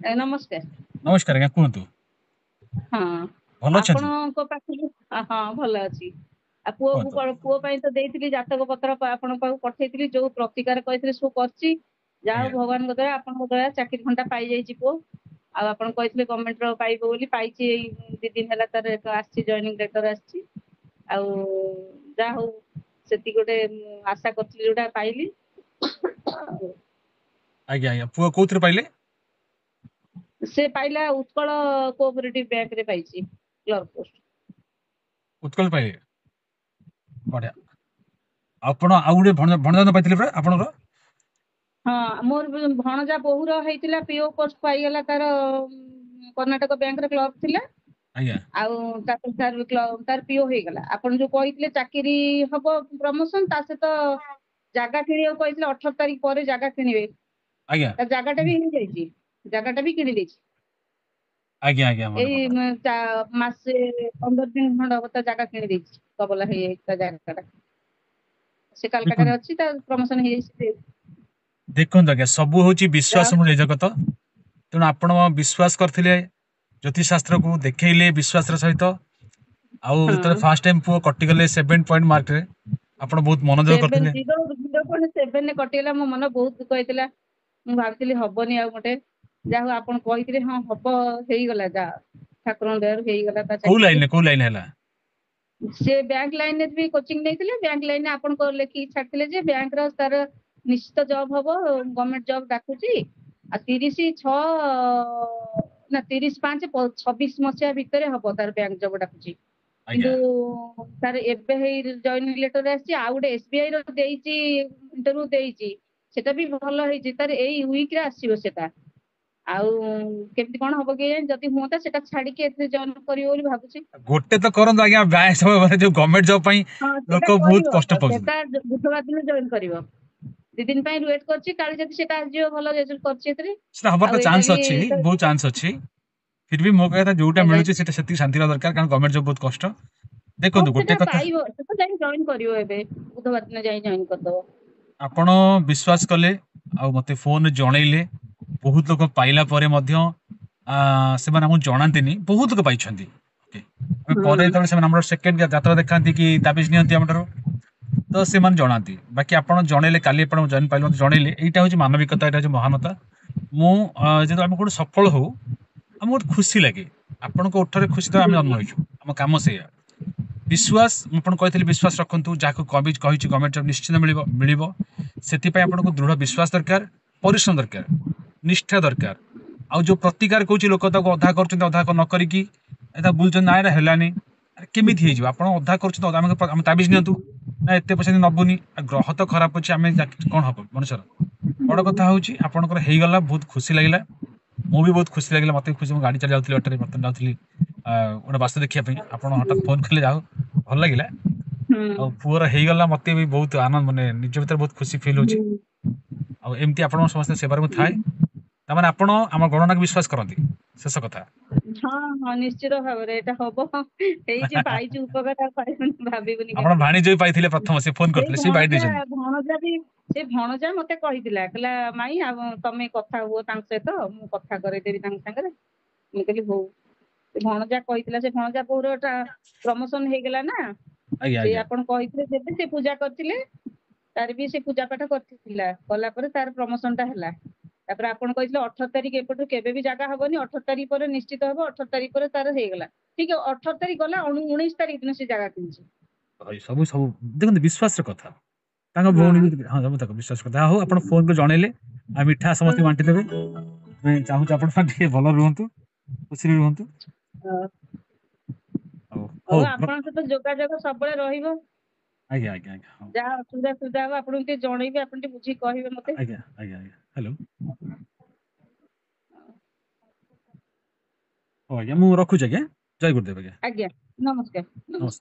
नमस्कार। नमस्कार आज्ञा कहतु हाँ भल अच्छा आपणଙ୍କ ପାଖକୁ ହଁ ଭଲ ଅଛି। ଆଉ ପୁଅକୁ कहतु ପୁଅ ପାଇଁ ତ ଦେଇଥିଲି ଜାତକ ପତ୍ର ଆପଣଙ୍କ ପାଖକୁ ପଠେଇଥିଲି ଯୋଉ ପ୍ରତିକାର କହିଥିଲେ ସବୁ କରିଛି। ଯାହା ହଉ ଆଜ୍ଞା ଭଗବାନଙ୍କ ଦୟା ଆପଣଙ୍କ ଦୟା ଚାକିରି ଖଣ୍ଡା ପାଇଯାଇଛି ପୁଅ। ଆଉ ଆପଣ କହିଥିଲେ ଗଭର୍ଣ୍ଣମେଣ୍ଟ ର ପାଇବ ବୋଲି ପାଇଛି ଏଇ 2 ଦିନ ହେଲା ତାର ଆସିଛି ଜଏନିଂ ଲେଟର ଆସିଛି। ଆଉ ଯାହା ହଉ ସେତିକି ଗୋଟେ ଆଶା କରିଥିଲି ଯୋଉଟା ପାଇଲି। ଆଜ୍ଞା ଆଜ୍ଞା ପୁଅ କୋଉଥିରେ ପାଇଲେ? ସେ ପାଇଲା ଉତ୍କଳ କୋଅପରେଟିଭ ବ୍ୟାଙ୍କରେ ପାଇଛି କ୍ଲର୍କ ପୋଷ୍ଟ। ଉତ୍କଳ ପାଇଲେ ବଢିଆ। ଆପଣ ଆଉ ଗୋଟେ ଭଣଜା ପାଇଥିଲେ ପରା ଆପଣଙ୍କର? ହଁ ମୋର ଭଣଜା ବୋହୂର ହେଇଥିଲା ପିଓ ପୋଷ୍ଟ ପାଇଗଲା ତାର କର୍ଣ୍ଣାଟକ ବ୍ୟାଙ୍କରେ କ୍ଲର୍କ ଥିଲା। ଆଜ୍ଞା ଆଉ ତାର ପିଓ ହେଇଗଲା। ଆପଣ ଯୋଉ କହିଥିଲେ ଚାକିରି ହବ ପ୍ରମୋସନ ତା ସହିତ ଜାଗା କିଣିବାକୁ କହିଥିଲେ 18 ତାରିଖ ପରେ ଜାଗା କିଣିବେ। ଆଜ୍ଞା ତା ଜାଗାଟା ବି ହେଇଯାଇଛି। ଜାଗାଟା ବି କିଣି ଦେଇଛି। ଆଜ୍ଞା ଆଜ୍ଞା ମନେ ଏଇ ପଡିଲା। ମାସେ 15 ଦିନ ଖଣ୍ଡ ହବ ତା ଜାଗା କିଣି ଦେଇଛି। କବଲା ହେଇଯାଇଛି ତା ଜାଗାଟା। ସେ କାଲକାଟାରେ ଦେଖନ୍ତୁ ଅଛି ତା ପ୍ରମୋସନ ହେଇଯାଇଛି। ଦେଖନ୍ତୁ ଆଜ୍ଞା ସବୁ ହଉଛି ଯାହା ବିଶ୍ୱାସ ମୂଳେ ଜଗତ। ତେଣୁ ଆପଣ ବିଶ୍ୱାସ କରିଥିଲେ ଜ୍ୟୋତିଷ ଶାସ୍ତ୍ରକୁ ଦେଖେଇଲେ ବିଶ୍ୱାସର ସହିତ। ଆଉ ଯେତେବେଳେ ହଁ ଫାଷ୍ଟ ଟାଇମ ପୁଅ କଟିଗଲେ 7 ପଏଣ୍ଟ ମାର୍କରେ ଆପଣ ବହୁତ ମନୋଯୋଗ କରିଥିଲେ। 0.7 କଟିଗଲା ମୋ ମନ ବହୁତ ଦୁଃଖ ହେଇଥିଲା। ମୁଁ ଭାବିଥିଲି ହବନି ଆଉ ଗୋଟେ ଯାହା ହଉ ଆପଣ କହିଥିଲେ ହଁ ହବ ହେଇଗଲା ଯା ଠାକୁରଙ୍କ ଦୟାରୁ ହେଇଗଲା ତା ଚାକିରି। କୋଉ ଲାଇନ ହେଲା? ସେ ବ୍ୟାଙ୍କ ଲାଇନରେ ବି କୋଚିଂ ନେଇଥିଲେ। ବ୍ୟାଙ୍କ ଲାଇନରେ ଆପଣଙ୍କ ଲେଖିକି ଛାଡିଥିଲେ ଯେ ବ୍ୟାଙ୍କର ତାର ନିଶ୍ଚିତ ଜବ ହବ ଗଭର୍ଣ୍ଣମେଣ୍ଟ ଜବ ଡାକୁଛି। ଆଉ 30/6 ନା 30/5/26 ଭିତରେ ହବ ତାର ବ୍ୟାଙ୍କ ଜବ ଡାକୁଛି। ଆଜ୍ଞା କିନ୍ତୁ ତାର ଏବେ ହେଇ ଜଏନିଂ ଲେଟର ଆସିଛି। ଆଉ ଗୋଟେ SBI ର ଦେଇଛି ଇଣ୍ଟରଭ୍ୟୁ ଦେଇଛି। ସେଟା ବି ଭଲ ହେଇଛି ତାର ଏଇ ୱିକରେ ଆସିବ ସେଟା। ଆଉ କେମିତି କଣ ହବ କେଜାଣି ଯଦି ହୁଅନ୍ତା ସେଟା ଛାଡିକି ଏଥିରେ ଜଏନ କରିବ ବୋଲି ଭାବୁଛି। ଗୋଟେ ତ କରନ୍ତୁ ଆଜ୍ଞା ବ୍ୟାଙ୍କ ସମୟରେ ଯୋଉ ଗଭର୍ଣ୍ଣମେଣ୍ଟ ଜବ ପାଇଁ ହଁ ସେଟା ଲୋକ ବହୁତ କରିବ କଷ୍ଟ ପାଉଛନ୍ତି। ସେଟା ବୁଧବାର ଦିନ ଜଏନ କରିବ। 2 ଦିନ ପାଇଁ ୱେଟ କରିଛି କାଳେ ଯଦି ସେଟା ଆସିଯିବ ଭଲ ରେଜଲ୍ଟ କରିଛି ଏଥିରେ। ସେଟା ହବାର ଆଉ ତ ଏଇଟା ଚାନ୍ସ ବି ଅଛି ବହୁତ ଚାନ୍ସ ଅଛି। ଫିର ବି ମୋ କହିବା କଥା ଯୋଉଟା ଏଇଟା ମିଳୁଛି ସେଟା ସେତିକି ଶାନ୍ତି ରହିବା ଦରକାର କାରଣ ଗଭର୍ଣ୍ଣମେଣ୍ଟ ଜବ ବହୁତ କଷ୍ଟ। ହଁ ଦେଖନ୍ତୁ ସେଟା ଗୋଟେ କଥା ପାଇବ ସେଟା ଯାଇ ଜଏନ କରିବ ଏବେ ବୁଧବାର ଦିନ ଯାଇ ଜଏନ କରିଦବ। ଆପଣ ବିଶ୍ୱାସ କଲେ ଆଉ ମତେ ଫୋନରେ ଜଣେଇଲେ ବହୁତ ଲୋକ ପାଇଲା ପରେ ମଧ୍ୟ ସେମାନେ ଆମକୁ ଜଣାନ୍ତିନି ବହୁତ ଲୋକ ପାଇଛନ୍ତି। ଆମେ ପରେ ହଁ ଯେତେବେଳେ ସେମାନେ ଆମର ସେକେଣ୍ଡ ଯାତ୍ରା ଦେଖାନ୍ତି କି ତାବିଜ ନିଅନ୍ତି ଆମ ଠାରୁ ତ ସେମାନେ ଜଣାନ୍ତି। ବାକି ଆପଣ ଜଣେଇଲେ କାଲି ଆପଣ ଜଏନ ପାଇଲେ ମତେ ଜଣେଇଲେ ଏଇଟା ହଉଛି ମାନବିକତା ଏଇଟା ହଉଛି ମହାନତା। ମୁଁ ଯେତେବେଳେ ଆମେ କୋଉଠି ସଫଳ ହଉ ଆମକୁ ବହୁତ ଖୁସି ଲାଗେ। ଆପଣଙ୍କ ଓଠରେ ଖୁସି ତ ଆମେ ଜନ୍ମ ହେଇଛୁ ଆମ କାମ ସେଇଆ। ବିଶ୍ୱାସ ମୁଁ ଆପଣ କହିଥିଲି ବିଶ୍ୱାସ ରଖନ୍ତୁ ଯାହାକୁ କହିଛି ଗଭର୍ଣ୍ଣମେଣ୍ଟ ଜବ ନିଶ୍ଚିତ ମିଳିବ ମିଳିବ। ସେଥିପାଇଁ ଆପଣଙ୍କୁ ଦୃଢ ବିଶ୍ୱାସ ଦରକାର ପରିଶ୍ରମ ଦରକାର ନିଷ୍ଠା ଦରକାର। ଆଉ ଯୋଉ ପ୍ରତିକାର କହୁଛି ଲୋକ ତାକୁ ଅଧା କରୁଛନ୍ତି ଅଧା ନ କରିକି ଏଟା ବୁଝୁଛନ୍ତି ନା ଏଟା ହେଲାନି। ଆରେ କେମିତି ହେଇଯିବ ଆପଣ ଅଧା କରୁଛନ୍ତି ଆମେ ତାବିଜ ନିଅନ୍ତୁ ନା ଏତେ ପଇସା ନବୁନି ଆଉ ଗ୍ରହ ତ ଖରାପ ଅଛି ଆମେ କଣ ହବ ମଣିଷର। ବଡ କଥା ହଉଛି ଆପଣଙ୍କର ହେଇଗଲା ବହୁତ ଖୁସି ଲାଗିଲା। ମୁଁ ବି ବହୁତ ଖୁସି ଲାଗିଲା ମତେ ବି ଖୁସି ମୁଁ ଗାଡି ଚଲା ଯାଉଥିଲି ବାଟରେ ବର୍ତ୍ତମାନ ଯାଉଥିଲି ଗୋଟେ ବାସ୍ତୁ ଦେଖିବା ପାଇଁ ଆପଣ ହଠାତ୍ ଫୋନ କଲେ ଯାଉ ଭଲ ଲାଗିଲା। ଆଉ ହୁଁ ପୁଅର ହେଇଗଲା ମତେ ବି ବହୁତ ଆନନ୍ଦ ମାନେ ନିଜ ଭିତରେ ବହୁତ ଖୁସି ଫିଲ୍ ହଉଛି। ହୁଁ ଆଉ ଏମିତି ଆପଣଙ୍କ ସମସ୍ତେ ସେବାରେ ମୁଁ ଥାଏ। ତାମାନେ ଆପଣ ଆମ ଗଣନାକୁ ବିଶ୍ୱାସ କରନ୍ତି ଶେଷ କଥା। ହଁ ହଁ ନିଶ୍ଚିତ ଭାବରେ ଏଇଟା ହବ ହେଇଛି ପାଇଛୁ ଉପକାର ଆଉ ପାଇବୁନି ଭାବିବୁନି ଆପଣ କେମିତି। ଭାଣିଜୀ ବି ପାଇଥିଲେ ପ୍ରଥମ ସେ ଫୋନ ସେଇ କରିଥିଲେ ସେ ବାଇଟ ଭଣଜା ଦେଇଛନ୍ତି। ଭଣଜା ବି ସେ ଭଣଜା ମତେ କହିଥିଲା କହିଲା ମାଇଁ ଆଉ ତମେ କଥା ହୁଅ ତାଙ୍କ ସହିତ ମୁଁ କଥା କରେଇଦେବି ତାଙ୍କ ସାଙ୍ଗରେ। ମୁଁ କହିଲି ହଉ। ସେ ଭଣଜା କହିଥିଲା ସେ ଭଣଜା ବୋଉର ପ୍ରମୋସନ ହେଇଗଲା ନା। ଆଜ୍ଞା ସେ ଆଜ୍ଞା ଆପଣ କହିଥିଲେ ଯେବେ ସେ ପୂଜା କରିଥିଲେ। ତାର ବି ସେ ପୂଜା ପାଠ କରିଥିଲା କଲା ପରେ ତାର ପ୍ରମୋସନ ଟା ହେଲା। ତାପରେ ଆପଣ କହିଥିଲେ 18 ତାରିଖ ଏପଟୁ କେବେ ବି ଜାଗା ହବନି 18 ତାରିଖ ପରେ ନିଶ୍ଚିତ ହବ 18 ତାରିଖ ପରେ ତାର ହେଇଗଲା। ଠିକ 18 ତାରିଖ ଗଲା 19 ତାରିଖ ଦିନ ସେ ଜାଗା କିଣିଛି। ସବୁ ସବୁ ଦେଖନ୍ତୁ ବିଶ୍ୱାସର କଥା। ତାଙ୍କ ହଁ ଭଉଣୀ ବି ହଁ ତାକୁ ବିଶ୍ୱାସ କଥା ହଉ ଆପଣ ଫୋନ କରି ଜଣେଇଲେ ଆଉ ମିଠା ସମସ୍ତଙ୍କୁ ବାଣ୍ଟି ଦେବେ। ଆମେ ଚାହୁଁଛୁ ଆପଣ ଟିକେ ଭଲ ରୁହନ୍ତୁ ଖୁସିରେ ରୁହନ୍ତୁ। ହଁ। ହଉ ହଉ ଆପଣଙ୍କ ସହିତ ଯୋଗାଯୋଗ ସବୁବେଳେ ରହିବ। ଆଜ୍ଞା ଆଜ୍ଞା ଆଜ୍ଞା ହଉ। ଯାହା ଅସୁବିଧା ସୁବିଧା ହବ ଆପଣଙ୍କୁ ଟିକେ ଜଣେଇବି ଆପଣ ଟିକେ ବୁଝିକି କହିବେ ମତେ। ଆଜ୍ଞା ଆଜ୍ଞା ଆଜ୍ଞା ହ୍ୟାଲୋ। ହଉ ଆଜ୍ଞା ମୁଁ ରଖୁଛି ଆଜ୍ଞା ଜୟ ଗୁରୁଦେବ ଆଜ୍ଞା। ଆଜ୍ଞା ନମସ୍କାର ନମସ୍କାର। ନମସ୍କାର।